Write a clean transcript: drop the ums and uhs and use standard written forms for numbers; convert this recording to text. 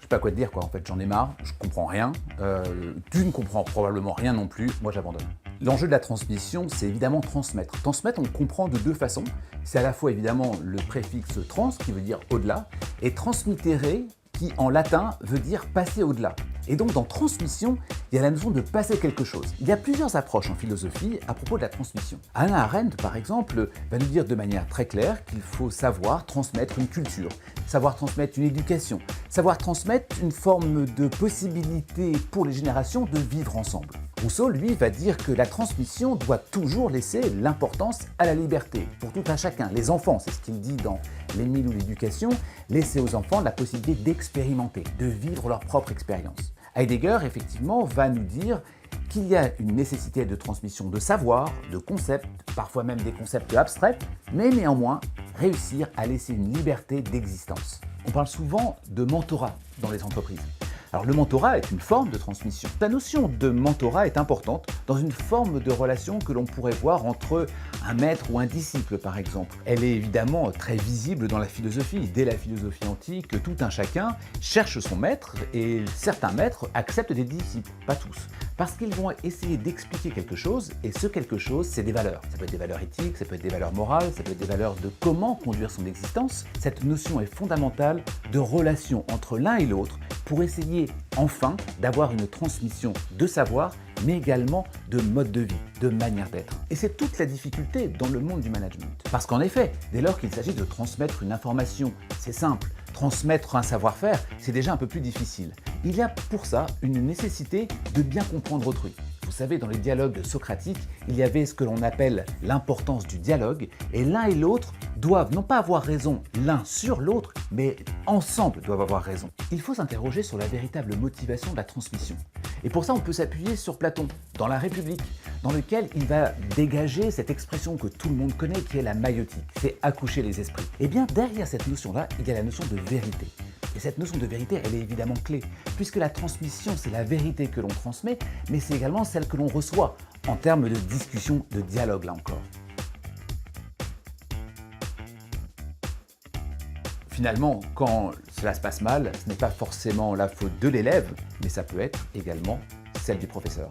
pas quoi te dire quoi, en fait, j'en ai marre, je comprends rien, tu ne comprends probablement rien non plus, moi j'abandonne. L'enjeu de la transmission, c'est évidemment transmettre. Transmettre, on comprend de deux façons. C'est à la fois évidemment le préfixe trans, qui veut dire au-delà, et transmittere, qui en latin veut dire passer au-delà. Et donc dans transmission, il y a la notion de passer quelque chose. Il y a plusieurs approches en philosophie à propos de la transmission. Hannah Arendt, par exemple, va nous dire de manière très claire qu'il faut savoir transmettre une culture, savoir transmettre une éducation, savoir transmettre une forme de possibilité pour les générations de vivre ensemble. Rousseau, lui, va dire que la transmission doit toujours laisser l'importance à la liberté, pour tout un chacun. Les enfants, c'est ce qu'il dit dans L'Émile ou l'éducation, laisser aux enfants la possibilité d'expérimenter, de vivre leur propre expérience. Heidegger, effectivement, va nous dire qu'il y a une nécessité de transmission de savoir, de concepts, parfois même des concepts abstraits, mais néanmoins réussir à laisser une liberté d'existence. On parle souvent de mentorat dans les entreprises. Alors le mentorat est une forme de transmission. La notion de mentorat est importante dans une forme de relation que l'on pourrait voir entre un maître ou un disciple par exemple. Elle est évidemment très visible dans la philosophie. Dès la philosophie antique, tout un chacun cherche son maître et certains maîtres acceptent des disciples, pas tous. Parce qu'ils vont essayer d'expliquer quelque chose et ce quelque chose, c'est des valeurs. Ça peut être des valeurs éthiques, ça peut être des valeurs morales, ça peut être des valeurs de comment conduire son existence. Cette notion est fondamentale de relation entre l'un et l'autre pour essayer enfin d'avoir une transmission de savoir, mais également de mode de vie, de manière d'être. Et c'est toute la difficulté dans le monde du management. Parce qu'en effet, dès lors qu'il s'agit de transmettre une information, c'est simple. Transmettre un savoir-faire, c'est déjà un peu plus difficile. Il y a pour ça une nécessité de bien comprendre autrui. Vous savez, dans les dialogues socratiques, il y avait ce que l'on appelle l'importance du dialogue, et l'un et l'autre doivent non pas avoir raison l'un sur l'autre, mais ensemble doivent avoir raison. Il faut s'interroger sur la véritable motivation de la transmission. Et pour ça, on peut s'appuyer sur Platon, dans la République, dans lequel il va dégager cette expression que tout le monde connaît, qui est la maïotique, c'est accoucher les esprits. Et bien derrière cette notion-là, il y a la notion de vérité. Et cette notion de vérité, elle est évidemment clé, puisque la transmission, c'est la vérité que l'on transmet, mais c'est également celle que l'on reçoit, en termes de discussion, de dialogue là encore. Finalement, quand cela se passe mal, ce n'est pas forcément la faute de l'élève, mais ça peut être également celle du professeur.